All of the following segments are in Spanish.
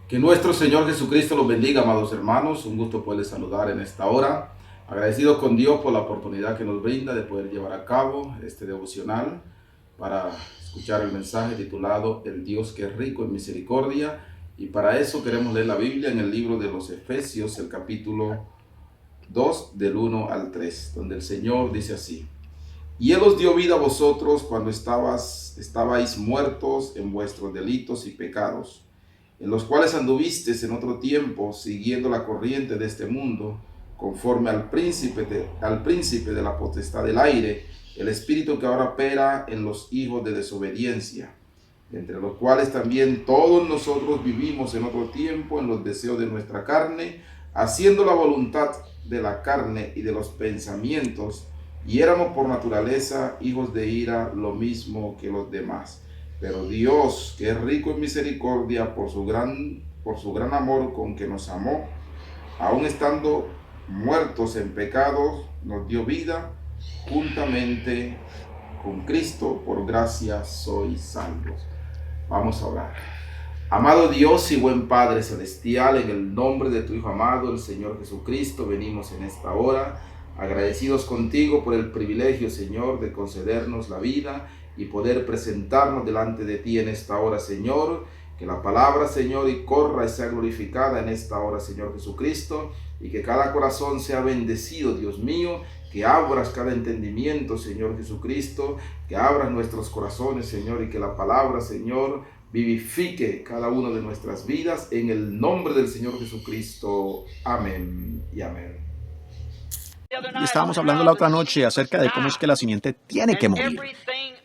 Que nuestro Señor Jesucristo los bendiga, amados hermanos. Un gusto poderles saludar en esta hora. Agradecidos con Dios por la oportunidad que nos brinda de poder llevar a cabo este devocional para escuchar el mensaje titulado El Dios que es rico en misericordia. Y para eso queremos leer la Biblia en el libro de los Efesios, el capítulo 2, del 1 al 3, donde el Señor dice así: Y Él os dio vida a vosotros cuando estabais muertos en vuestros delitos y pecados, en los cuales anduvisteis en otro tiempo, siguiendo la corriente de este mundo, conforme al príncipe de la potestad del aire, el espíritu que ahora opera en los hijos de desobediencia, entre los cuales también todos nosotros vivimos en otro tiempo en los deseos de nuestra carne, haciendo la voluntad de la carne y de los pensamientos, y éramos por naturaleza hijos de ira, lo mismo que los demás. Pero Dios, que es rico en misericordia, por su gran amor con que nos amó, aun estando muertos en pecados, nos dio vida juntamente con Cristo. Por gracia sois salvos. Vamos a orar. Amado Dios y buen Padre celestial, en el nombre de tu Hijo amado, el Señor Jesucristo, venimos en esta hora agradecidos contigo por el privilegio, Señor, de concedernos la vida y poder presentarnos delante de ti en esta hora, Señor. Que la palabra, Señor, y corra y sea glorificada en esta hora, Señor Jesucristo, y que cada corazón sea bendecido, Dios mío, que abras cada entendimiento, Señor Jesucristo, que abras nuestros corazones, Señor, y que la palabra, Señor, vivifique cada una de nuestras vidas, en el nombre del Señor Jesucristo. Amén y amén. Y estábamos hablando la otra noche acerca de cómo es que la simiente tiene que morir.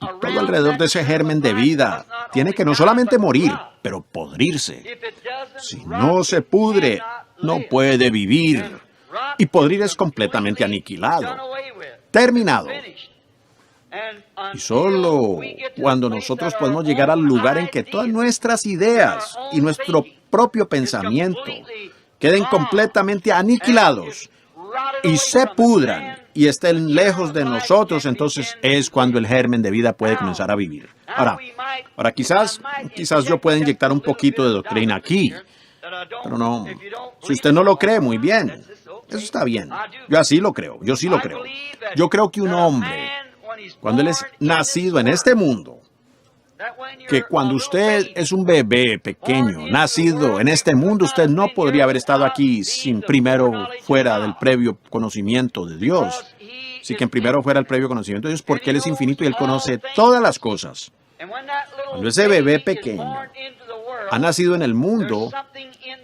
Y todo alrededor de ese germen de vida tiene que no solamente morir, pero podrirse. Si no se pudre, no puede vivir. Y podrir es completamente aniquilado, terminado. Y solo cuando nosotros podemos llegar al lugar en que todas nuestras ideas y nuestro propio pensamiento queden completamente aniquilados y se pudran y estén lejos de nosotros, entonces es cuando el germen de vida puede comenzar a vivir. Ahora quizás yo pueda inyectar un poquito de doctrina aquí, pero no, si usted no lo cree, muy bien, eso está bien. Yo sí lo creo. Yo creo que un hombre, cuando él es nacido en este mundo, que cuando usted es un bebé pequeño, nacido en este mundo, usted no podría haber estado aquí sin primero fuera del previo conocimiento de Dios. Sí, que primero fuera el previo conocimiento de Dios, porque Él es infinito y Él conoce todas las cosas. Cuando ese bebé pequeño ha nacido en el mundo,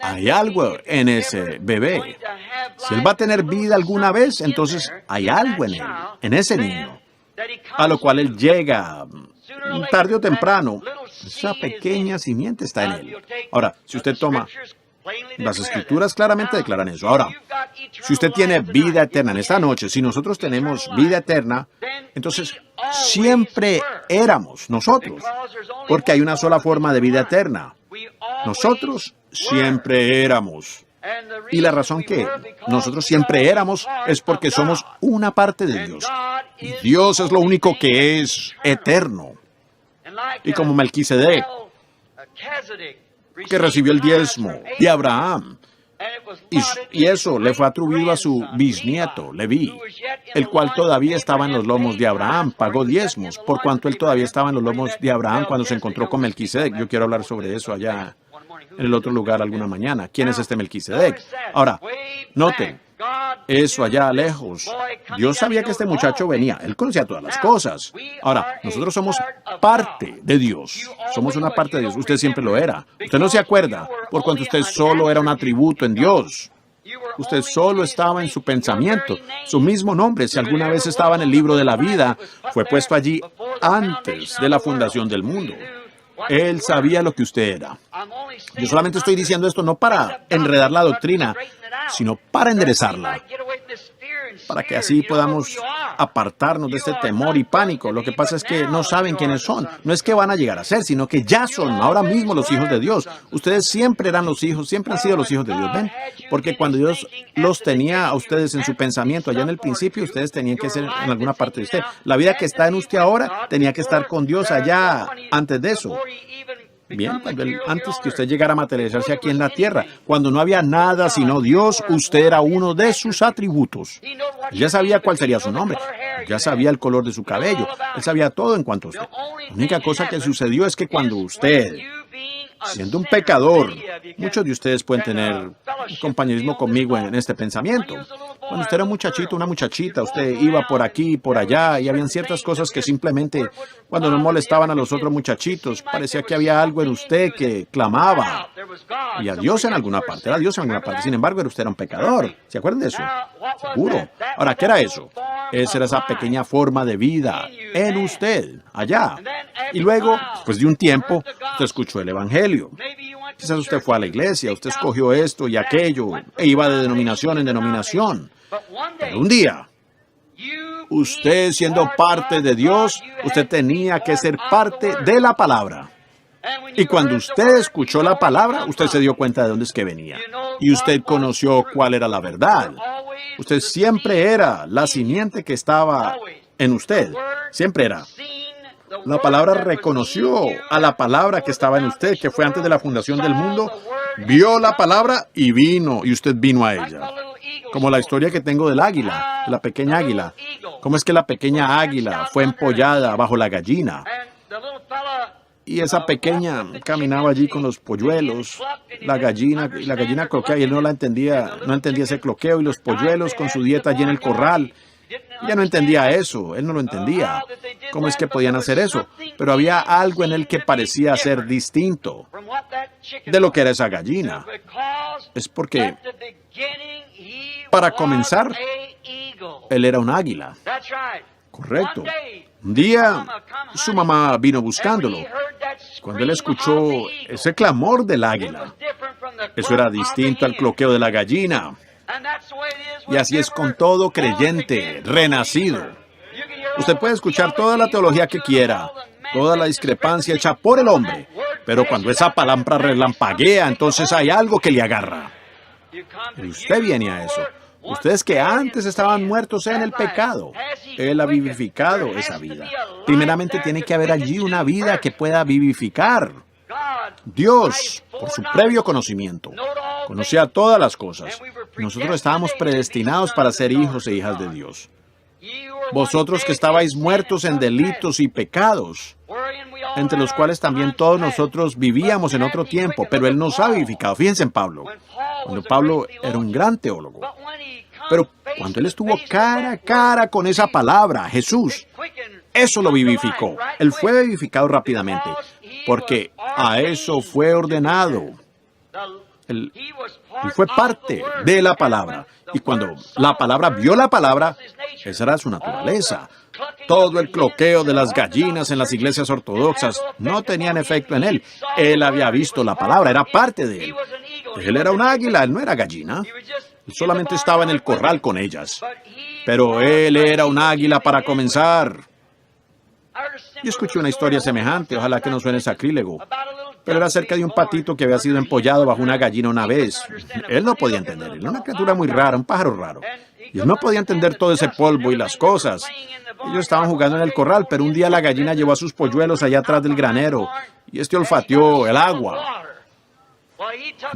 hay algo en ese bebé. Si él va a tener vida alguna vez, entonces hay algo en él, en ese niño, a lo cual él llega tarde o temprano. Esa pequeña simiente está en él. Ahora, si usted toma, las Escrituras claramente declaran eso. Ahora, si usted tiene vida eterna en esta noche, si nosotros tenemos vida eterna, entonces siempre éramos nosotros, porque hay una sola forma de vida eterna. Nosotros siempre éramos. Y la razón que nosotros siempre éramos es porque somos una parte de Dios. Y Dios es lo único que es eterno. Y como Melquisedec, que recibió el diezmo de Abraham, y eso le fue atribuido a su bisnieto, Leví, el cual todavía estaba en los lomos de Abraham, pagó diezmos, por cuanto él todavía estaba en los lomos de Abraham cuando se encontró con Melquisedec. Yo quiero hablar sobre eso allá en el otro lugar alguna mañana. ¿Quién es este Melquisedec? Ahora, noten, eso allá lejos. Dios sabía que este muchacho venía. Él conocía todas las cosas. Ahora, nosotros somos parte de Dios. Somos una parte de Dios. Usted siempre lo era. Usted no se acuerda, por cuanto usted solo era un atributo en Dios. Usted solo estaba en su pensamiento. Su mismo nombre, si alguna vez estaba en el libro de la vida, fue puesto allí antes de la fundación del mundo. Él sabía lo que usted era. Yo solamente estoy diciendo esto no para enredar la doctrina, sino para enderezarla, para que así podamos apartarnos de este temor y pánico. Lo que pasa es que no saben quiénes son. No es que van a llegar a ser, sino que ya son ahora mismo los hijos de Dios. Ustedes siempre eran los hijos, siempre han sido los hijos de Dios. ¿Ven? Porque cuando Dios los tenía a ustedes en su pensamiento, allá en el principio, ustedes tenían que ser en alguna parte de usted. La vida que está en usted ahora tenía que estar con Dios allá antes de eso. Bien, antes que usted llegara a materializarse aquí en la tierra, cuando no había nada sino Dios, usted era uno de sus atributos. Ya sabía cuál sería su nombre, ya sabía el color de su cabello, él sabía todo en cuanto a usted. La única cosa que sucedió es que cuando usted, siendo un pecador, muchos de ustedes pueden tener un compañerismo conmigo en este pensamiento. Cuando usted era un muchachito, una muchachita, usted iba por aquí y por allá y habían ciertas cosas que simplemente, cuando no molestaban a los otros muchachitos, parecía que había algo en usted que clamaba. Y a Dios en alguna parte, era Dios en alguna parte. Sin embargo, usted era un pecador. ¿Se acuerdan de eso? Seguro. Ahora, ¿qué era eso? Esa era esa pequeña forma de vida en usted, allá. Y luego, después de un tiempo, usted escuchó el Evangelio. Quizás usted fue a la iglesia, usted escogió esto y aquello, e iba de denominación en denominación. Pero un día, usted siendo parte de Dios, usted tenía que ser parte de la palabra. Y cuando usted escuchó la palabra, usted se dio cuenta de dónde es que venía. Y usted conoció cuál era la verdad. Usted siempre era la simiente que estaba en usted. Siempre era. La palabra reconoció a la palabra que estaba en usted, que fue antes de la fundación del mundo. Vio la palabra y vino, y usted vino a ella. Como la historia que tengo del águila, de la pequeña águila. ¿Cómo es que la pequeña águila fue empollada bajo la gallina? Y esa pequeña caminaba allí con los polluelos, la gallina cloqueaba y él no entendía ese cloqueo y los polluelos con su dieta allí en el corral. Ella no entendía eso, él no lo entendía. ¿Cómo es que podían hacer eso? Pero había algo en él que parecía ser distinto de lo que era esa gallina. Es porque, para comenzar, él era un águila. Correcto. Un día, su mamá vino buscándolo. Cuando él escuchó ese clamor del águila, eso era distinto al cloqueo de la gallina. Y así es con todo creyente renacido. Usted puede escuchar toda la teología que quiera, toda la discrepancia hecha por el hombre, pero cuando esa palabra relampaguea, entonces hay algo que le agarra. Y usted viene a eso. Ustedes que antes estaban muertos en el pecado, Él ha vivificado esa vida. Primeramente tiene que haber allí una vida que pueda vivificar. Dios, por su previo conocimiento, conocía todas las cosas. Nosotros estábamos predestinados para ser hijos e hijas de Dios. Vosotros que estabais muertos en delitos y pecados, entre los cuales también todos nosotros vivíamos en otro tiempo, pero Él nos ha vivificado. Fíjense en Pablo. Cuando Pablo era un gran teólogo, pero cuando Él estuvo cara a cara con esa palabra, Jesús, eso lo vivificó. Él fue vivificado rápidamente, porque a eso fue ordenado. Él fue parte de la palabra. Y cuando la palabra vio la palabra, esa era su naturaleza. Todo el cloqueo de las gallinas en las iglesias ortodoxas no tenían efecto en él. Él había visto la palabra, era parte de él. Él era un águila, él no era gallina. Él solamente estaba en el corral con ellas. Pero él era un águila para comenzar. Yo escuché una historia semejante, ojalá que no suene sacrílego, pero era acerca de un patito que había sido empollado bajo una gallina una vez. Él no podía entender, él era una criatura muy rara, un pájaro raro. Y él no podía entender todo ese polvo y las cosas. Ellos estaban jugando en el corral, pero un día la gallina llevó a sus polluelos allá atrás del granero, y este olfateó el agua.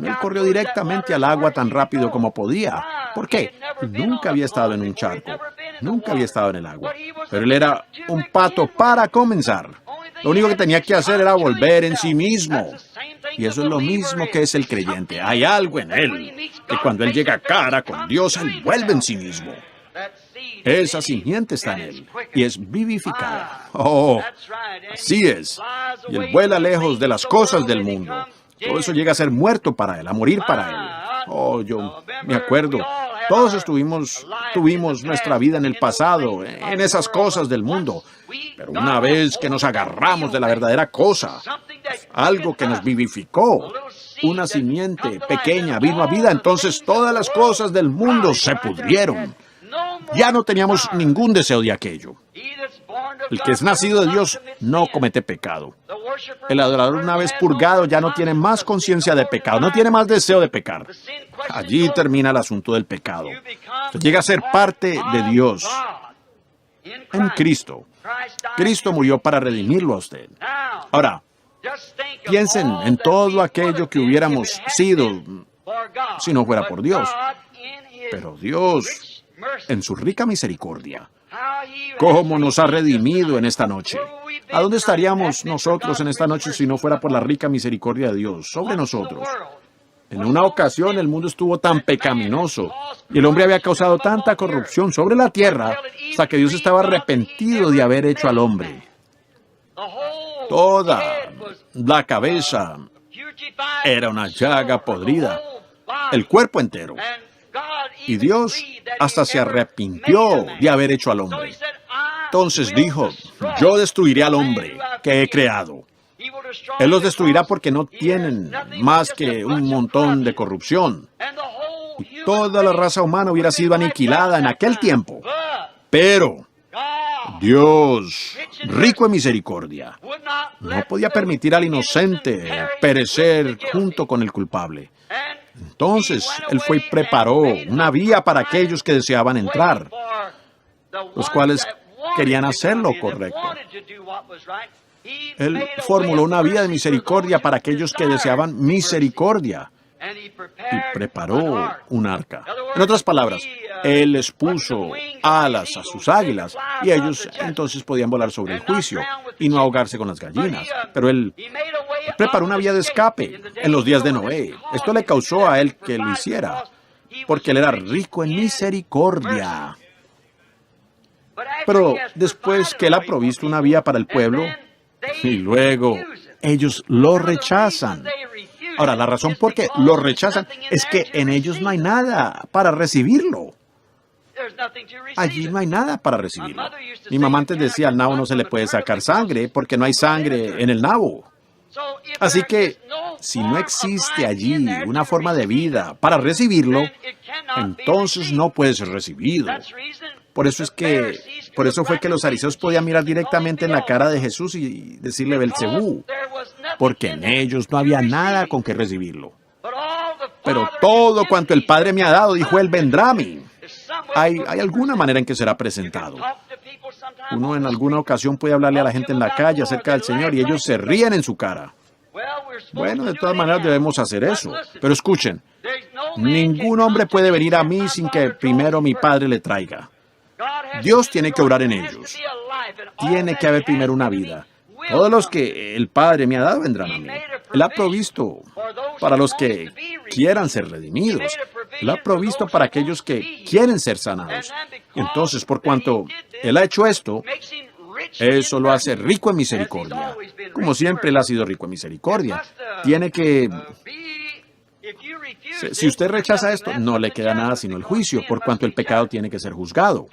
Él corrió directamente al agua tan rápido como podía. ¿Por qué? Nunca había estado en un charco, nunca había estado en el agua. Pero él era un pato para comenzar. Lo único que tenía que hacer era volver en sí mismo. Y eso es lo mismo que es el creyente. Hay algo en él, que cuando él llega cara con Dios, él vuelve en sí mismo. Esa simiente está en él y es vivificada. Oh, así es. Y él vuela lejos de las cosas del mundo. Todo eso llega a ser muerto para él, a morir para él. Oh, yo me acuerdo. Todos tuvimos nuestra vida en el pasado, en esas cosas del mundo. Pero una vez que nos agarramos de la verdadera cosa, algo que nos vivificó, una simiente pequeña vino a vida, entonces todas las cosas del mundo se pudrieron. Ya no teníamos ningún deseo de aquello. El que es nacido de Dios no comete pecado. El adorador una vez purgado ya no tiene más conciencia de pecado, no tiene más deseo de pecar. Allí termina el asunto del pecado. Usted llega a ser parte de Dios en Cristo. Cristo murió para redimirlo a usted. Ahora, Piensen en todo aquello que hubiéramos sido si no fuera por Dios. Pero Dios, en su rica misericordia, ¿cómo nos ha redimido en esta noche? ¿A dónde estaríamos nosotros en esta noche si no fuera por la rica misericordia de Dios sobre nosotros? En una ocasión el mundo estuvo tan pecaminoso y el hombre había causado tanta corrupción sobre la tierra hasta que Dios estaba arrepentido de haber hecho al hombre. Toda la cabeza era una llaga podrida, el cuerpo entero. Y Dios hasta se arrepintió de haber hecho al hombre. Entonces dijo, yo destruiré al hombre que he creado. Él los destruirá porque no tienen más que un montón de corrupción. Y toda la raza humana hubiera sido aniquilada en aquel tiempo. Pero Dios, rico en misericordia, no podía permitir al inocente perecer junto con el culpable. Entonces, Él fue y preparó una vía para aquellos que deseaban entrar, los cuales querían hacer lo correcto. Él formuló una vía de misericordia para aquellos que deseaban misericordia y preparó un arca. En otras palabras, Él les puso alas a sus águilas y ellos entonces podían volar sobre el juicio y no ahogarse con las gallinas. Pero Él preparó una vía de escape en los días de Noé. Esto le causó a Él que lo hiciera, porque Él era rico en misericordia. Pero después que Él ha provisto una vía para el pueblo, y luego ellos lo rechazan. Ahora, la razón por qué lo rechazan es que en ellos no hay nada para recibirlo. Allí no hay nada para recibirlo. Mi mamá antes decía, al nabo no se le puede sacar sangre porque no hay sangre en el nabo. Así que, si no existe allí una forma de vida para recibirlo, entonces no puede ser recibido. Por eso fue que los fariseos podían mirar directamente en la cara de Jesús y decirle Belcebú, porque en ellos no había nada con que recibirlo. Pero todo cuanto el Padre me ha dado, dijo Él, vendrá a mí. Hay alguna manera en que será presentado. Uno en alguna ocasión puede hablarle a la gente en la calle acerca del Señor y ellos se ríen en su cara. Bueno, de todas maneras debemos hacer eso. Pero escuchen, ningún hombre puede venir a mí sin que primero mi Padre le traiga. Dios tiene que obrar en ellos. Tiene que haber primero una vida. Todos los que el Padre me ha dado vendrán a mí. Él ha provisto para los que quieran ser redimidos. Él ha provisto para aquellos que quieren ser sanados. Entonces, por cuanto Él ha hecho esto, eso lo hace rico en misericordia. Como siempre, Él ha sido rico en misericordia. Tiene que... Si usted rechaza esto, no le queda nada sino el juicio, por cuanto el pecado tiene que ser juzgado.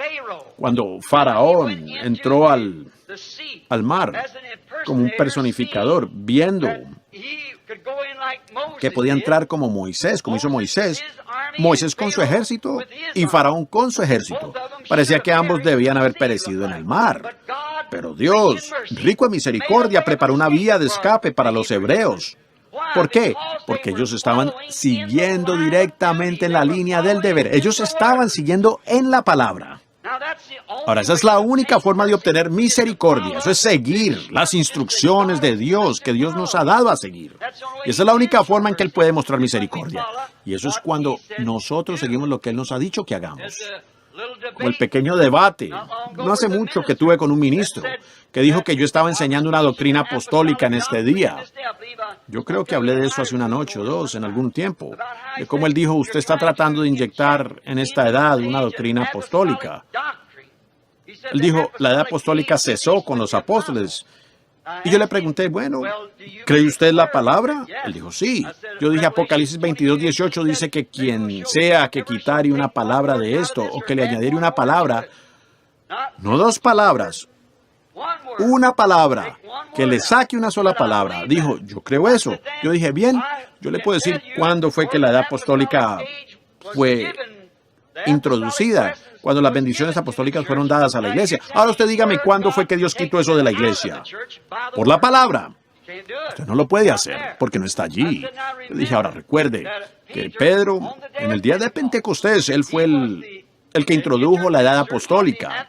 Cuando Faraón entró al mar como un personificador, viendo que podía entrar como Moisés, como hizo Moisés con su ejército y Faraón con su ejército. Parecía que ambos debían haber perecido en el mar. Pero Dios, rico en misericordia, preparó una vía de escape para los hebreos. ¿Por qué? Porque ellos estaban siguiendo directamente en la línea del deber. Ellos estaban siguiendo en la palabra. Ahora, esa es la única forma de obtener misericordia. Eso es seguir las instrucciones de Dios que Dios nos ha dado a seguir. Y esa es la única forma en que Él puede mostrar misericordia. Y eso es cuando nosotros seguimos lo que Él nos ha dicho que hagamos. Como el pequeño debate, no hace mucho que tuve con un ministro, que dijo que yo estaba enseñando una doctrina apostólica en este día. Yo creo que hablé de eso hace una noche o dos, en algún tiempo, de cómo él dijo, usted está tratando de inyectar en esta edad una doctrina apostólica. Él dijo, la edad apostólica cesó con los apóstoles. Y yo le pregunté, bueno, ¿cree usted la palabra? Él dijo, sí. Yo dije, Apocalipsis 22:18 dice que quien sea que quitare una palabra de esto o que le añadiere una palabra, no dos palabras, una palabra, que le saque una sola palabra. Dijo, yo creo eso. Yo dije, bien, yo le puedo decir cuándo fue que la edad apostólica fue introducida, cuando las bendiciones apostólicas fueron dadas a la iglesia. Ahora usted dígame cuándo fue que Dios quitó eso de la iglesia. Por la palabra. Usted no lo puede hacer porque no está allí. Le dije, ahora recuerde que Pedro, en el día de Pentecostés, él fue el que introdujo la edad apostólica.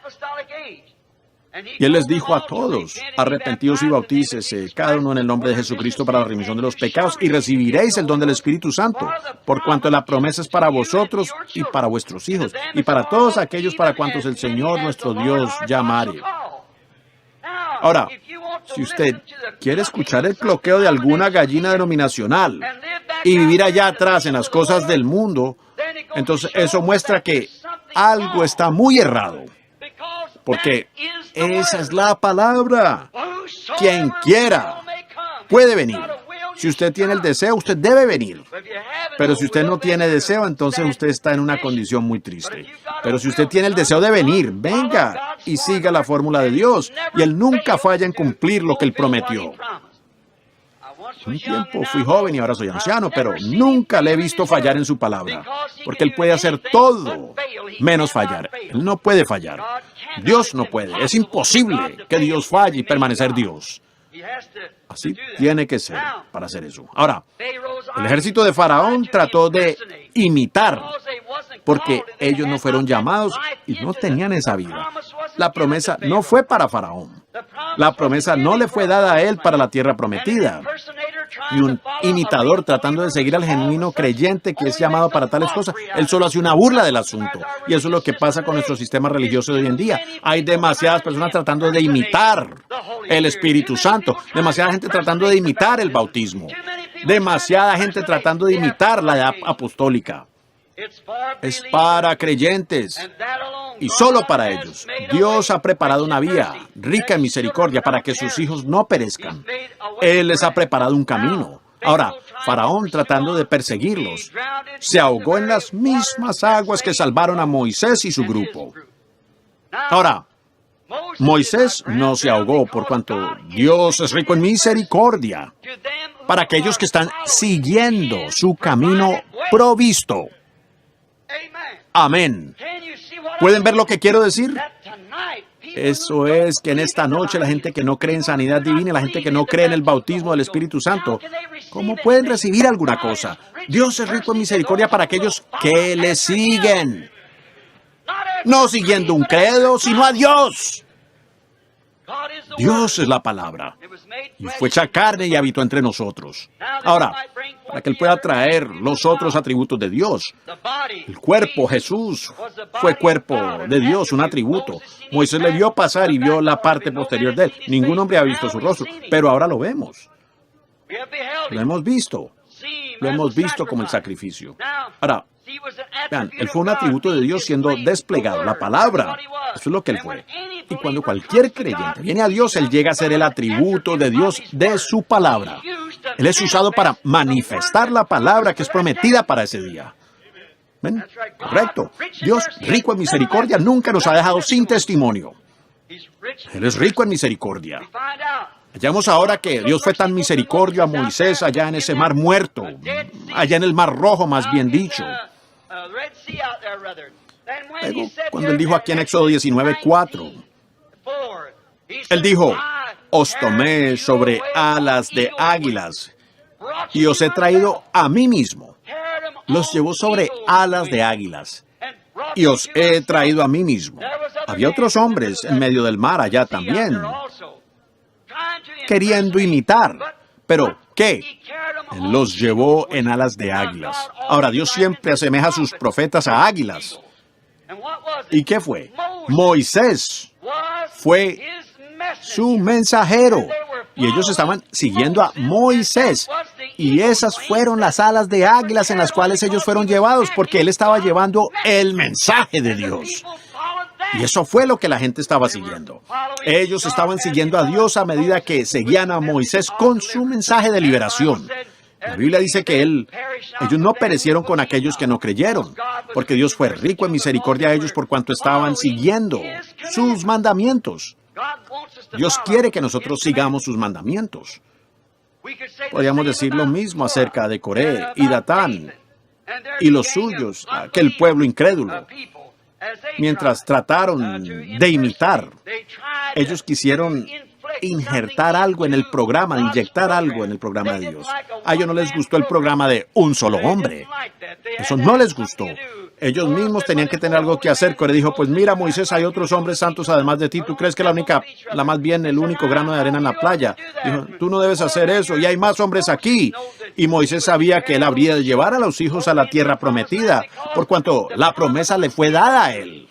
Y Él les dijo a todos, arrepentíos y bautícese, cada uno en el nombre de Jesucristo para la remisión de los pecados, y recibiréis el don del Espíritu Santo, por cuanto la promesa es para vosotros y para vuestros hijos, y para todos aquellos para cuantos el Señor nuestro Dios llamare. Ahora, si usted quiere escuchar el cloqueo de alguna gallina denominacional y vivir allá atrás en las cosas del mundo, entonces eso muestra que algo está muy errado. Porque esa es la palabra. Quien quiera puede venir. Si usted tiene el deseo, usted debe venir. Pero si usted no tiene deseo, entonces usted está en una condición muy triste. Pero si usted tiene el deseo de venir, venga y siga la fórmula de Dios. Y Él nunca falla en cumplir lo que Él prometió. Un tiempo fui joven y ahora soy anciano, pero nunca le he visto fallar en su palabra, porque Él puede hacer todo menos fallar. Él no puede fallar. Dios no puede. Es imposible que Dios falle y permanecer Dios. Así tiene que ser para hacer eso. Ahora, el ejército de Faraón trató de imitar, porque ellos no fueron llamados y no tenían esa vida. La promesa no fue para Faraón. La promesa no le fue dada a él para la tierra prometida. Y un imitador tratando de seguir al genuino creyente que es llamado para tales cosas, él solo hace una burla del asunto. Y eso es lo que pasa con nuestro sistema religioso de hoy en día. Hay demasiadas personas tratando de imitar el Espíritu Santo, demasiada gente tratando de imitar el bautismo, demasiada gente tratando de imitar la edad apostólica. Es para creyentes y solo para ellos. Dios ha preparado una vía rica en misericordia para que sus hijos no perezcan. Él les ha preparado un camino. Ahora, Faraón, tratando de perseguirlos, se ahogó en las mismas aguas que salvaron a Moisés y su grupo. Ahora, Moisés no se ahogó por cuanto Dios es rico en misericordia para aquellos que están siguiendo su camino provisto. Amén. ¿Pueden ver lo que quiero decir? Eso es que en esta noche la gente que no cree en sanidad divina, la gente que no cree en el bautismo del Espíritu Santo, ¿cómo pueden recibir alguna cosa? Dios es rico en misericordia para aquellos que le siguen. No siguiendo un credo, sino a Dios. Dios es la palabra. Y fue hecha carne y habitó entre nosotros. Ahora, para que Él pueda traer los otros atributos de Dios. El cuerpo, Jesús, fue cuerpo de Dios, un atributo. Moisés le vio pasar y vio la parte posterior de Él. Ningún hombre ha visto su rostro, pero ahora lo vemos. Lo hemos visto. Lo hemos visto como el sacrificio. Ahora, vean, Él fue un atributo de Dios siendo desplegado, la palabra. Eso es lo que Él fue. Y cuando cualquier creyente viene a Dios, Él llega a ser el atributo de Dios de su palabra. Él es usado para manifestar la palabra que es prometida para ese día. ¿Ven? Correcto. Dios, rico en misericordia, nunca nos ha dejado sin testimonio. Él es rico en misericordia. Hallamos ahora que Dios fue tan misericordio a Moisés allá en ese mar muerto, allá en el mar rojo, más bien dicho. Luego, cuando Él dijo aquí en Éxodo 19:4, Él dijo, os tomé sobre alas de águilas y os he traído a mí mismo. Los llevó sobre alas de águilas y os he traído a mí mismo. Había otros hombres en medio del mar allá también, queriendo imitar. Pero, ¿qué? Él los llevó en alas de águilas. Ahora, Dios siempre asemeja a sus profetas a águilas. ¿Y qué fue? Moisés fue su mensajero. Y ellos estaban siguiendo a Moisés. Y esas fueron las alas de águilas en las cuales ellos fueron llevados, porque él estaba llevando el mensaje de Dios. Y eso fue lo que la gente estaba siguiendo. Ellos estaban siguiendo a Dios a medida que seguían a Moisés con su mensaje de liberación. La Biblia dice que ellos no perecieron con aquellos que no creyeron, porque Dios fue rico en misericordia a ellos por cuanto estaban siguiendo sus mandamientos. Dios quiere que nosotros sigamos sus mandamientos. Podríamos decir lo mismo acerca de Coré y Datán y los suyos, aquel pueblo incrédulo. Mientras trataron de imitar, ellos quisieron injertar algo en el programa, inyectar algo en el programa de Dios. A ellos no les gustó el programa de un solo hombre. Eso no les gustó. Ellos mismos tenían que tener algo que hacer. Coré dijo, pues mira, Moisés, hay otros hombres santos además de ti. ¿Tú crees que más bien el único grano de arena en la playa? Dijo, tú no debes hacer eso, y hay más hombres aquí. Y Moisés sabía que él habría de llevar a los hijos a la tierra prometida, por cuanto la promesa le fue dada a él.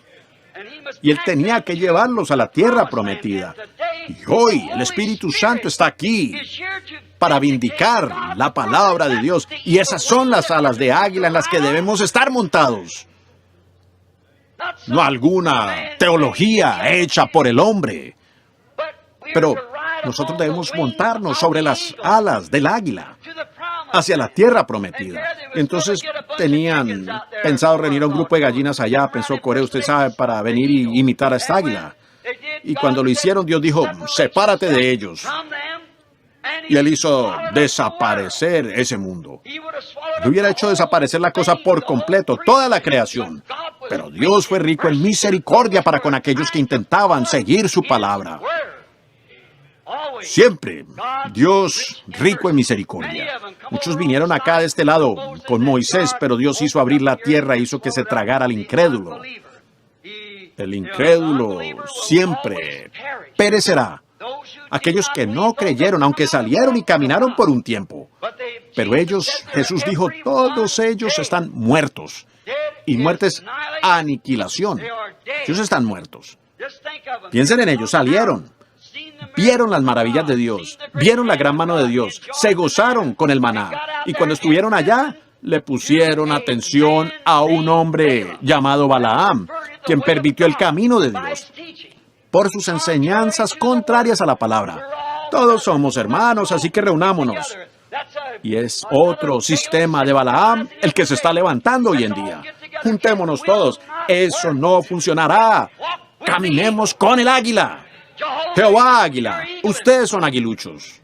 Y él tenía que llevarlos a la tierra prometida. Y hoy el Espíritu Santo está aquí para vindicar la palabra de Dios. Y esas son las alas de águila en las que debemos estar montados. No alguna teología hecha por el hombre. Pero nosotros debemos montarnos sobre las alas del águila hacia la tierra prometida. Entonces tenían pensado reunir a un grupo de gallinas allá, pensó Coré, usted sabe, para venir y imitar a esta águila. Y cuando lo hicieron, Dios dijo, sepárate de ellos. Y él hizo desaparecer ese mundo. Él hubiera hecho desaparecer la cosa por completo, toda la creación. Pero Dios fue rico en misericordia para con aquellos que intentaban seguir su palabra. Siempre, Dios rico en misericordia. Muchos vinieron acá de este lado con Moisés, pero Dios hizo abrir la tierra e hizo que se tragara al incrédulo. El incrédulo siempre perecerá. Aquellos que no creyeron, aunque salieron y caminaron por un tiempo. Pero ellos, Jesús dijo, todos ellos están muertos. Y muerte es aniquilación. Ellos están muertos. Piensen en ellos, salieron. Vieron las maravillas de Dios, vieron la gran mano de Dios, se gozaron con el maná. Y cuando estuvieron allá, le pusieron atención a un hombre llamado Balaam, quien pervirtió el camino de Dios por sus enseñanzas contrarias a la palabra. Todos somos hermanos, así que reunámonos. Y es otro sistema de Balaam el que se está levantando hoy en día. Juntémonos todos. Eso no funcionará. Caminemos con el águila. Jehová águila, ustedes son aguiluchos.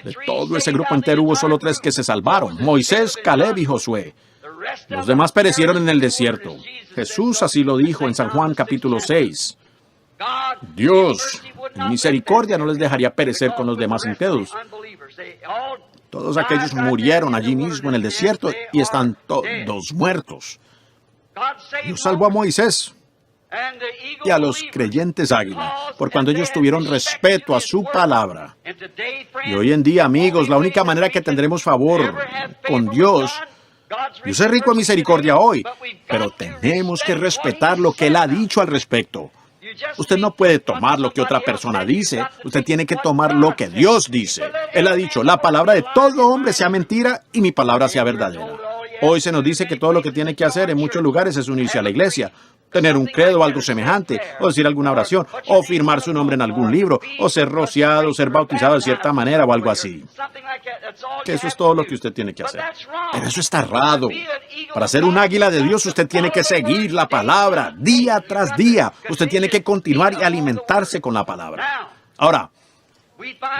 De todo ese grupo entero hubo solo 3 que se salvaron, Moisés, Caleb y Josué. Los demás perecieron en el desierto. Jesús así lo dijo en San Juan capítulo 6. Dios, en misericordia, no les dejaría perecer con los demás incrédulos. Todos aquellos murieron allí mismo en el desierto y están todos muertos. Dios salvó a Moisés y a los creyentes águila, por cuando ellos tuvieron respeto a su palabra. Y hoy en día, amigos, la única manera que tendremos favor con Dios es rico en misericordia hoy, pero tenemos que respetar lo que Él ha dicho al respecto. Usted no puede tomar lo que otra persona dice, usted tiene que tomar lo que Dios dice. Él ha dicho, la palabra de todo hombre sea mentira y mi palabra sea verdadera. Hoy se nos dice que todo lo que tiene que hacer en muchos lugares es unirse a la iglesia, tener un credo o algo semejante, o decir alguna oración, o firmar su nombre en algún libro, o ser rociado, ser bautizado de cierta manera o algo así. Que eso es todo lo que usted tiene que hacer. Pero eso está errado. Para ser un águila de Dios, usted tiene que seguir la palabra día tras día. Usted tiene que continuar y alimentarse con la palabra. Ahora,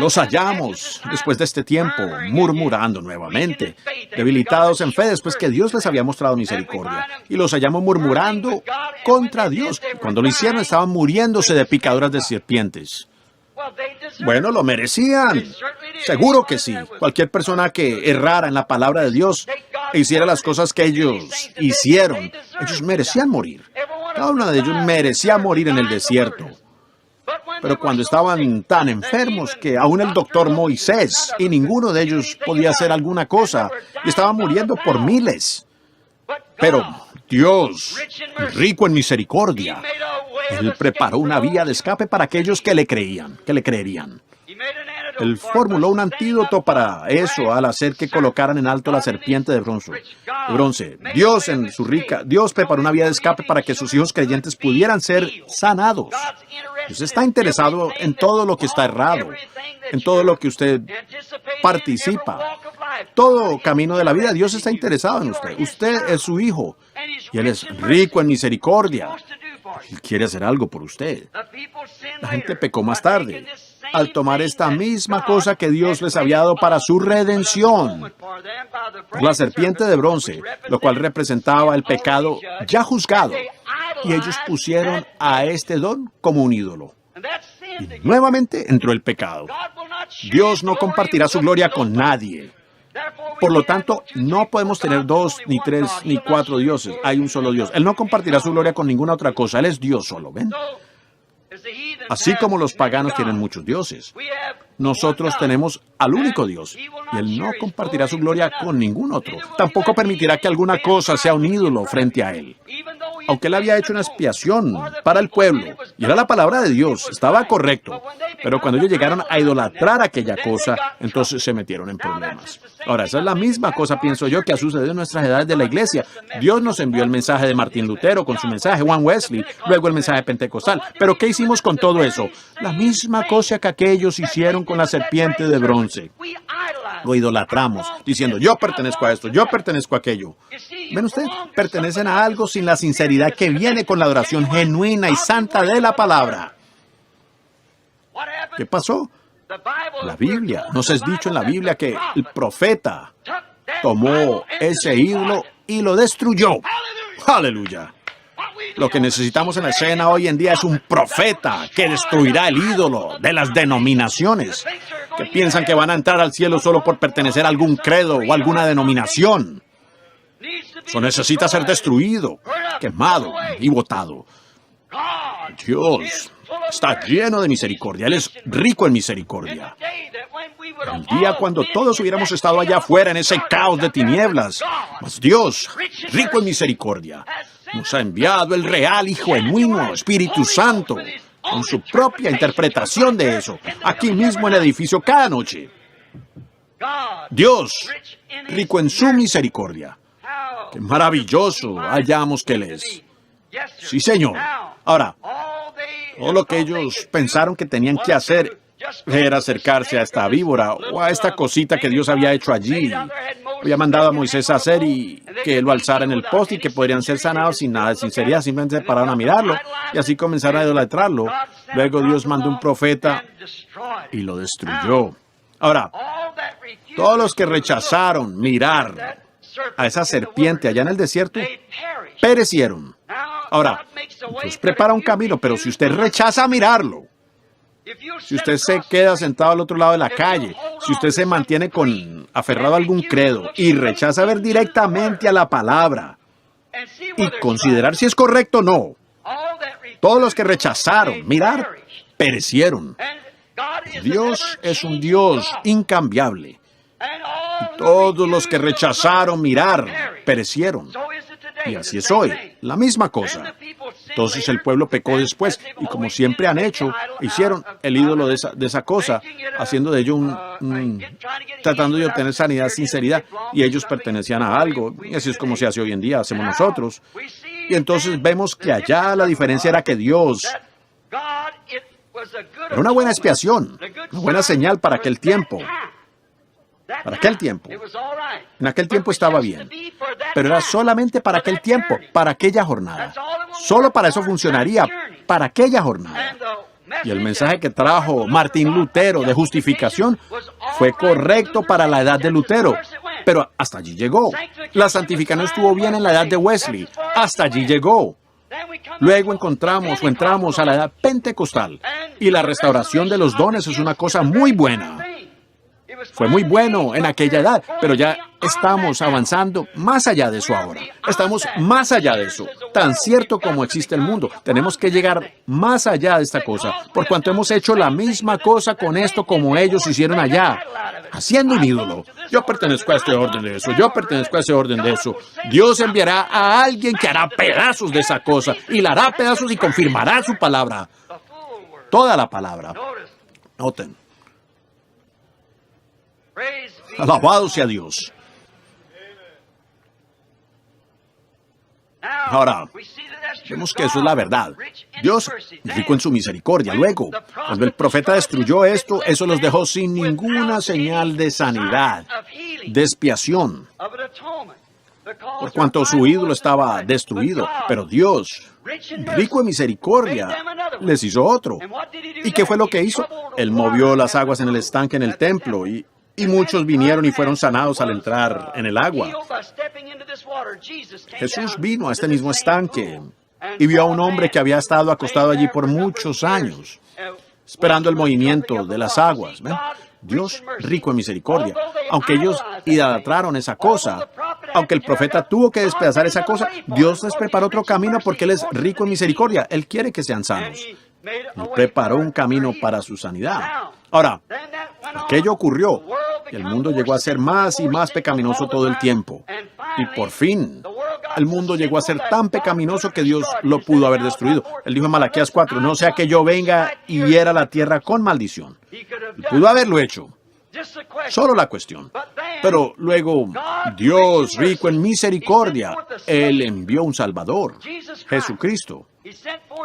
los hallamos después de este tiempo murmurando nuevamente, debilitados en fe después que Dios les había mostrado misericordia. Y los hallamos murmurando contra Dios. Cuando lo hicieron estaban muriéndose de picaduras de serpientes. Bueno, lo merecían. Seguro que sí. Cualquier persona que errara en la palabra de Dios e hiciera las cosas que ellos hicieron, ellos merecían morir. Cada uno de ellos merecía morir en el desierto. Pero cuando estaban tan enfermos que aún el doctor Moisés y ninguno de ellos podía hacer alguna cosa, y estaban muriendo por miles. Pero Dios, rico en misericordia, Él preparó una vía de escape para aquellos que le creerían. Él formuló un antídoto para eso al hacer que colocaran en alto la serpiente de bronce. Dios preparó una vía de escape para que sus hijos creyentes pudieran ser sanados. Dios está interesado en todo lo que está errado, en todo lo que usted participa. Todo camino de la vida, Dios está interesado en usted. Usted es su hijo y Él es rico en misericordia. Él quiere hacer algo por usted. La gente pecó más tarde, al tomar esta misma cosa que Dios les había dado para su redención, la serpiente de bronce, lo cual representaba el pecado ya juzgado, y ellos pusieron a este don como un ídolo. Y nuevamente entró el pecado. Dios no compartirá su gloria con nadie. Por lo tanto, no podemos tener 2, ni 3, ni 4 dioses. Hay un solo Dios. Él no compartirá su gloria con ninguna otra cosa. Él es Dios solo, ¿ven? Así como los paganos tienen muchos dioses, nosotros tenemos al único Dios, y Él no compartirá su gloria con ningún otro. Tampoco permitirá que alguna cosa sea un ídolo frente a Él. Aunque Él había hecho una expiación para el pueblo, y era la palabra de Dios, estaba correcto, pero cuando ellos llegaron a idolatrar aquella cosa, entonces se metieron en problemas. Ahora, esa es la misma cosa, pienso yo, que ha sucedido en nuestras edades de la iglesia. Dios nos envió el mensaje de Martín Lutero con su mensaje, Juan Wesley, luego el mensaje pentecostal. Pero ¿qué hicimos con todo eso? La misma cosa que aquellos hicieron con la serpiente de bronce. Lo idolatramos, diciendo, yo pertenezco a esto, yo pertenezco a aquello. ¿Ven ustedes? Pertenecen a algo sin la sinceridad que viene con la adoración genuina y santa de la palabra. ¿Qué pasó? La Biblia, nos es dicho en la Biblia que el profeta tomó ese ídolo y lo destruyó. ¡Aleluya! Lo que necesitamos en la escena hoy en día es un profeta que destruirá el ídolo de las denominaciones que piensan que van a entrar al cielo solo por pertenecer a algún credo o alguna denominación. Eso necesita ser destruido, quemado y botado. Dios está lleno de misericordia. Él es rico en misericordia. El día cuando todos hubiéramos estado allá afuera en ese caos de tinieblas, mas Dios, rico en misericordia, nos ha enviado el real y genuino Espíritu Santo con su propia interpretación de eso, aquí mismo en el edificio cada noche. Dios, rico en su misericordia. ¡Qué maravilloso hallamos que Él es! Sí, Señor. Ahora, todo lo que ellos pensaron que tenían que hacer era acercarse a esta víbora o a esta cosita que Dios había hecho allí. Había mandado a Moisés a hacer y que lo alzara en el poste y que podrían ser sanados sin nada de sinceridad. Simplemente se pararon a mirarlo y así comenzaron a idolatrarlo. Luego Dios mandó un profeta y lo destruyó. Ahora, todos los que rechazaron mirar a esa serpiente allá en el desierto perecieron. Ahora, Dios prepara un camino, pero si usted rechaza mirarlo, si usted se queda sentado al otro lado de la calle, si usted se mantiene aferrado a algún credo y rechaza ver directamente a la palabra y considerar si es correcto o no, todos los que rechazaron mirar perecieron. Dios es un Dios incambiable. Y todos los que rechazaron mirar perecieron. Y así es hoy, la misma cosa. Entonces el pueblo pecó después, y como siempre han hecho, hicieron el ídolo de esa cosa, haciendo de ello tratando de obtener sanidad, sinceridad, y ellos pertenecían a algo, y así es como se hace hoy en día, hacemos nosotros. Y entonces vemos que allá la diferencia era que Dios era una buena expiación, una buena señal para aquel tiempo. Para aquel tiempo. En aquel tiempo estaba bien. Pero era solamente para aquel tiempo, para aquella jornada. Solo para eso funcionaría, para aquella jornada. Y el mensaje que trajo Martín Lutero de justificación fue correcto para la edad de Lutero. Pero hasta allí llegó. La santificación estuvo bien en la edad de Wesley. Hasta allí llegó. Luego entramos a la edad pentecostal. Y la restauración de los dones es una cosa muy buena. Fue muy bueno en aquella edad, pero ya estamos avanzando más allá de eso ahora. Estamos más allá de eso. Tan cierto como existe el mundo, tenemos que llegar más allá de esta cosa, por cuanto hemos hecho la misma cosa con esto como ellos hicieron allá, haciendo un ídolo. Yo pertenezco a este orden de eso, yo pertenezco a ese orden de eso. Dios enviará a alguien que hará pedazos de esa cosa, y la hará pedazos y confirmará su palabra. Toda la palabra. Noten. Alabado sea Dios. Ahora, vemos que eso es la verdad. Dios, rico en su misericordia. Luego, cuando el profeta destruyó esto, eso los dejó sin ninguna señal de sanidad, de expiación, por cuanto su ídolo estaba destruido. Pero Dios, rico en misericordia, les hizo otro. ¿Y qué fue lo que hizo? Él movió las aguas en el estanque en el templo y muchos vinieron y fueron sanados al entrar en el agua. Jesús vino a este mismo estanque y vio a un hombre que había estado acostado allí por muchos años, esperando el movimiento de las aguas. ¿Ven? Dios rico en misericordia. Aunque ellos idolatraron esa cosa, aunque el profeta tuvo que despedazar esa cosa, Dios les preparó otro camino porque Él es rico en misericordia. Él quiere que sean sanos. Él preparó un camino para su sanidad. Ahora, aquello ocurrió y el mundo llegó a ser más y más pecaminoso todo el tiempo. Y por fin, el mundo llegó a ser tan pecaminoso que Dios lo pudo haber destruido. Él dijo en Malaquías 4, no sea que yo venga y hiera la tierra con maldición. Y pudo haberlo hecho. Solo la cuestión. Pero luego, Dios, rico en misericordia, Él envió un Salvador, Jesucristo.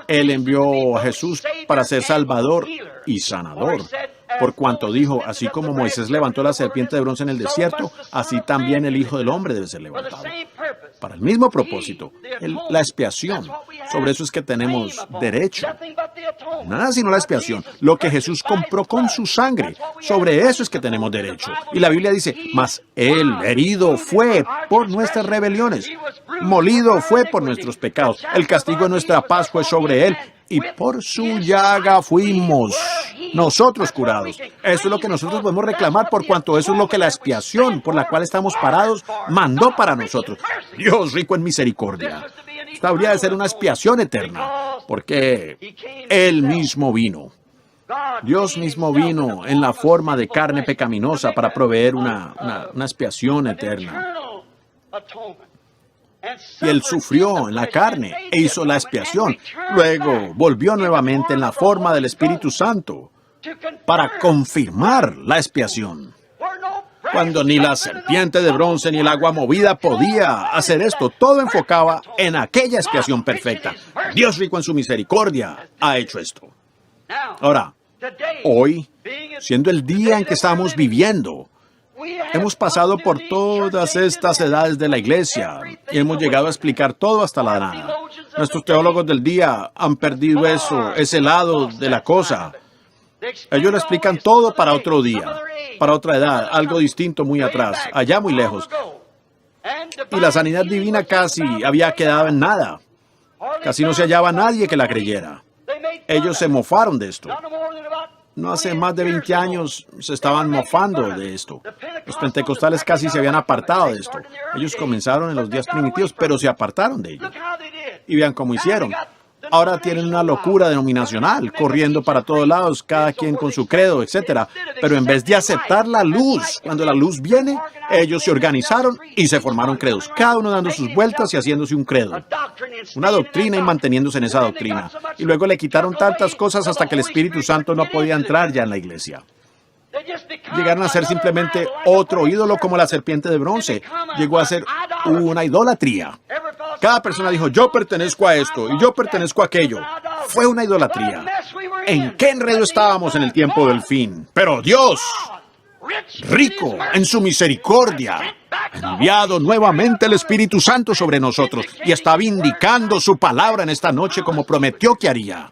Él envió a Jesús para ser Salvador y sanador. Por cuanto dijo, así como Moisés levantó la serpiente de bronce en el desierto, así también el Hijo del Hombre debe ser levantado. Para el mismo propósito, la expiación. Sobre eso es que tenemos derecho. Nada sino la expiación. Lo que Jesús compró con su sangre. Sobre eso es que tenemos derecho. Y la Biblia dice, mas Él herido fue por nuestras rebeliones. Molido fue por nuestros pecados. El castigo de nuestra paz fue sobre Él. Y por su llaga fuimos nosotros curados. Eso es lo que nosotros podemos reclamar, por cuanto eso es lo que la expiación por la cual estamos parados mandó para nosotros. Dios rico en misericordia. Esta habría de ser una expiación eterna, porque Él mismo vino. Dios mismo vino en la forma de carne pecaminosa para proveer una expiación eterna. Y Él sufrió en la carne e hizo la expiación. Luego volvió nuevamente en la forma del Espíritu Santo para confirmar la expiación. Cuando ni la serpiente de bronce ni el agua movida podía hacer esto, todo enfocaba en aquella expiación perfecta. Dios rico en su misericordia ha hecho esto. Ahora, hoy, siendo el día en que estamos viviendo, hemos pasado por todas estas edades de la iglesia y hemos llegado a explicar todo hasta la nada. Nuestros teólogos del día han perdido eso, ese lado de la cosa. Ellos lo explican todo para otro día, para otra edad, algo distinto muy atrás, allá muy lejos. Y la sanidad divina casi había quedado en nada. Casi no se hallaba nadie que la creyera. Ellos se mofaron de esto. No hace más de 20 años se estaban mofando de esto. Los pentecostales casi se habían apartado de esto. Ellos comenzaron en los días primitivos, pero se apartaron de ello. Y vean cómo hicieron. Ahora tienen una locura denominacional, corriendo para todos lados, cada quien con su credo, etc. Pero en vez de aceptar la luz, cuando la luz viene, ellos se organizaron y se formaron credos, cada uno dando sus vueltas y haciéndose un credo. Una doctrina y manteniéndose en esa doctrina. Y luego le quitaron tantas cosas hasta que el Espíritu Santo no podía entrar ya en la iglesia. Llegaron a ser simplemente otro ídolo como la serpiente de bronce. Llegó a ser una idolatría. Cada persona dijo, yo pertenezco a esto y yo pertenezco a aquello. Fue una idolatría. ¿En qué enredo estábamos en el tiempo del fin? Pero Dios, rico en su misericordia, ha enviado nuevamente el Espíritu Santo sobre nosotros y está vindicando su palabra en esta noche como prometió que haría.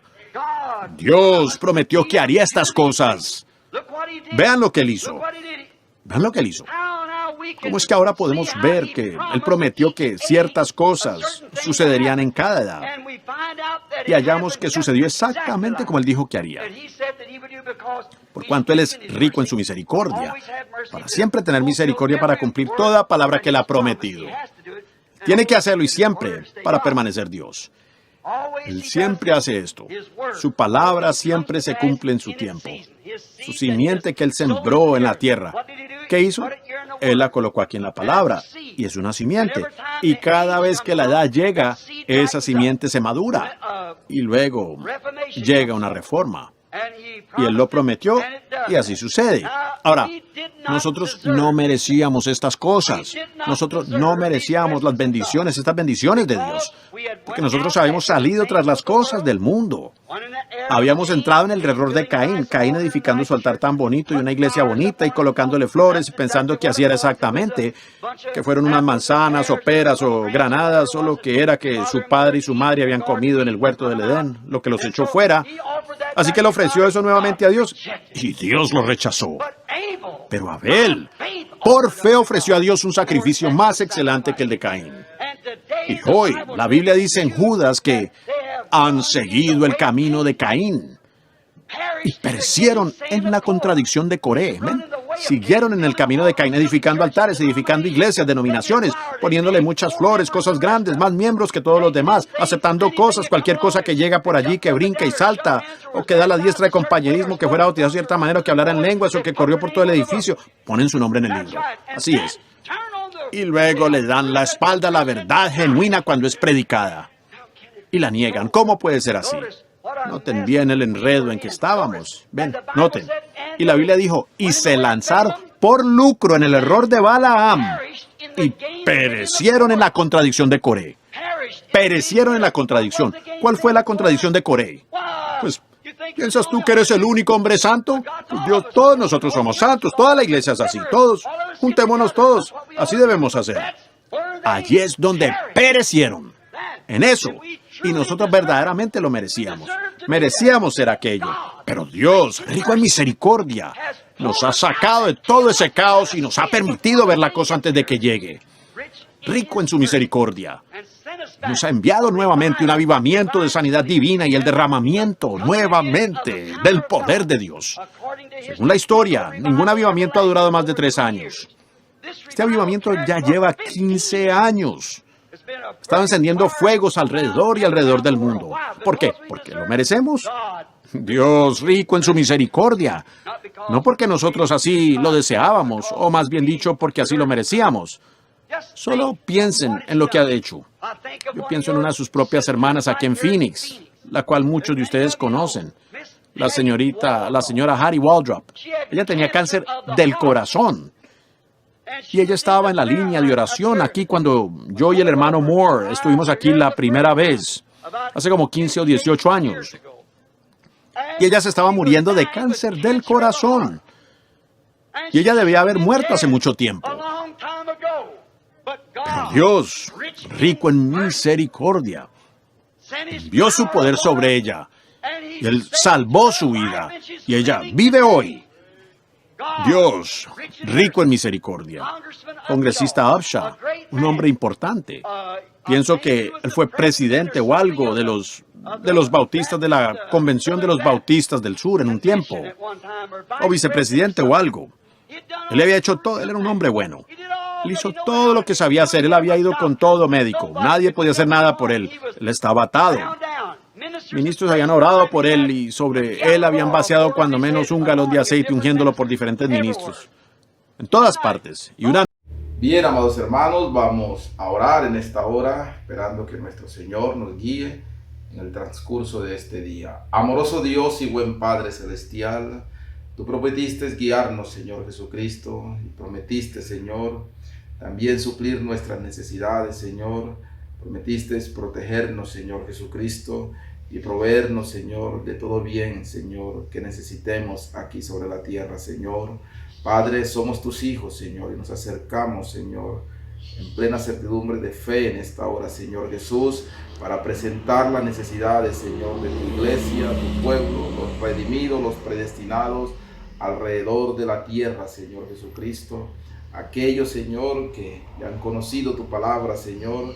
Dios prometió que haría estas cosas. Vean lo que Él hizo. Vean lo que Él hizo. ¿Cómo es que ahora podemos ver que Él prometió que ciertas cosas sucederían en cada edad? Y hallamos que sucedió exactamente como Él dijo que haría. Por cuanto Él es rico en su misericordia, para siempre tener misericordia para cumplir toda palabra que Él ha prometido. Tiene que hacerlo y siempre para permanecer Dios. Él siempre hace esto. Su palabra siempre se cumple en su tiempo. Su simiente que Él sembró en la tierra. ¿Qué hizo? Él la colocó aquí en la palabra. Y es una simiente. Y cada vez que la edad llega, esa simiente se madura. Y luego llega una reforma. Y Él lo prometió y así sucede. Ahora, nosotros no merecíamos estas cosas. Nosotros no merecíamos las bendiciones, estas bendiciones de Dios. Porque nosotros habíamos salido tras las cosas del mundo. Habíamos entrado en el error de Caín. Caín edificando su altar tan bonito y una iglesia bonita y colocándole flores y pensando que así era exactamente. Que fueron unas manzanas o peras o granadas o lo que era que su padre y su madre habían comido en el huerto del Edén. Lo que los echó fuera. Así que le ofreció eso nuevamente a Dios y Dios lo rechazó. Pero Abel, por fe, ofreció a Dios un sacrificio más excelente que el de Caín. Y hoy, la Biblia dice en Judas que han seguido el camino de Caín. y perecieron en la contradicción de Coré. ¿Ven? Siguieron en el camino de Caín, edificando altares, edificando iglesias, denominaciones, poniéndole muchas flores, cosas grandes, más miembros que todos los demás, aceptando cosas, cualquier cosa que llega por allí, que brinca y salta, o que da la diestra de compañerismo, que fuera bautizado de cierta manera, o que hablara en lenguas, o que corrió por todo el edificio. Ponen su nombre en el libro. Así es. Y luego le dan la espalda a la verdad genuina cuando es predicada. Y la niegan. ¿Cómo puede ser así? Noten bien el enredo en que estábamos. Ven, noten. Y la Biblia dijo, y se lanzaron por lucro en el error de Balaam y perecieron en la contradicción de Coré. Perecieron en la contradicción. ¿Cuál fue la contradicción de Coré? Pues, ¿piensas tú que eres el único hombre santo? Pues Dios, todos nosotros somos santos, toda la iglesia es así, todos, juntémonos todos, así debemos hacer. Allí es donde perecieron, en eso, y nosotros verdaderamente lo merecíamos. Merecíamos ser aquello, pero Dios, rico en misericordia, nos ha sacado de todo ese caos y nos ha permitido ver la cosa antes de que llegue. Rico en su misericordia. Nos ha enviado nuevamente un avivamiento de sanidad divina y el derramamiento nuevamente del poder de Dios. Según la historia, ningún avivamiento ha durado más de 3 años. Este avivamiento ya lleva 15 años. Estaba encendiendo fuegos alrededor y alrededor del mundo. ¿Por qué? ¿Porque lo merecemos? Dios rico en su misericordia. No porque nosotros así lo deseábamos, o más bien dicho, porque así lo merecíamos. Solo piensen en lo que ha hecho. Yo pienso en una de sus propias hermanas aquí en Phoenix, la cual muchos de ustedes conocen. La señora Hattie Waldrop. Ella tenía cáncer del corazón. Y ella estaba en la línea de oración aquí cuando yo y el hermano Moore estuvimos aquí la primera vez, hace como 15 o 18 años. Y ella se estaba muriendo de cáncer del corazón. Y ella debía haber muerto hace mucho tiempo. Pero Dios, rico en misericordia, envió su poder sobre ella. Y Él salvó su vida. Y ella vive hoy. Dios, rico en misericordia. Congresista Upshaw, un hombre importante. Pienso que él fue presidente o algo de los bautistas de la Convención de los Bautistas del Sur en un tiempo. O vicepresidente o algo. Él había hecho todo, él era un hombre bueno. Él hizo todo lo que sabía hacer, él había ido con todo médico. Nadie podía hacer nada por él. Él estaba atado. Ministros habían orado por él y sobre él habían vaciado cuando menos un galón de aceite ungiéndolo por diferentes ministros. En todas partes. Bien, amados hermanos, vamos a orar en esta hora, esperando que nuestro Señor nos guíe en el transcurso de este día. Amoroso Dios y buen Padre Celestial, tú prometiste guiarnos, Señor Jesucristo, y prometiste, Señor, también suplir nuestras necesidades, Señor. Prometiste protegernos, Señor Jesucristo, y proveernos, Señor, de todo bien, Señor, que necesitemos aquí sobre la tierra, Señor. Padre, somos tus hijos, Señor, y nos acercamos, Señor, en plena certidumbre de fe en esta hora, Señor Jesús, para presentar las necesidades, Señor, de tu iglesia, tu pueblo, los redimidos, los predestinados, alrededor de la tierra, Señor Jesucristo. Aquellos, Señor, que ya han conocido tu palabra, Señor,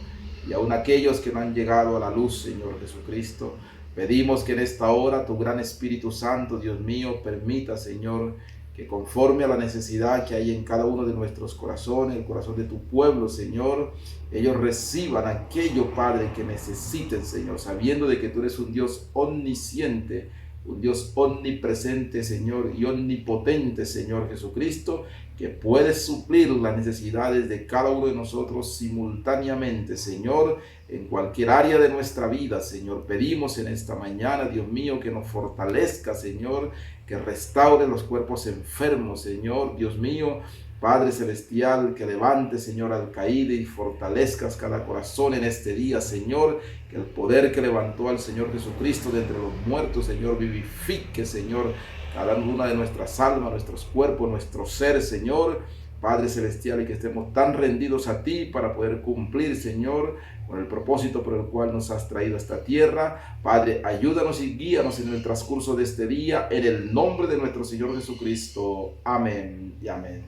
y aún aquellos que no han llegado a la luz, Señor Jesucristo. Pedimos que en esta hora tu gran Espíritu Santo, Dios mío, permita, Señor, que conforme a la necesidad que hay en cada uno de nuestros corazones, el corazón de tu pueblo, Señor, ellos reciban aquello, Padre, que necesiten, Señor, sabiendo de que tú eres un Dios omnisciente, un Dios omnipresente, Señor, y omnipotente, Señor Jesucristo, que puedes suplir las necesidades de cada uno de nosotros simultáneamente, Señor, en cualquier área de nuestra vida, Señor. Pedimos en esta mañana, Dios mío, que nos fortalezca, Señor, que restaure los cuerpos enfermos, Señor, Dios mío, Padre Celestial, que levante, Señor, al caído y fortalezcas cada corazón en este día, Señor, que el poder que levantó al Señor Jesucristo de entre los muertos, Señor, vivifique, Señor, cada una de nuestras almas, nuestros cuerpos, nuestro ser, Señor, Padre Celestial, y que estemos tan rendidos a ti para poder cumplir, Señor, con el propósito por el cual nos has traído a esta tierra. Padre, ayúdanos y guíanos en el transcurso de este día, en el nombre de nuestro Señor Jesucristo. Amén y amén.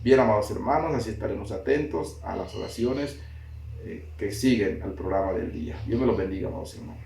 Bien, amados hermanos, así estaremos atentos a las oraciones que siguen al programa del día. Dios me los bendiga, amados hermanos.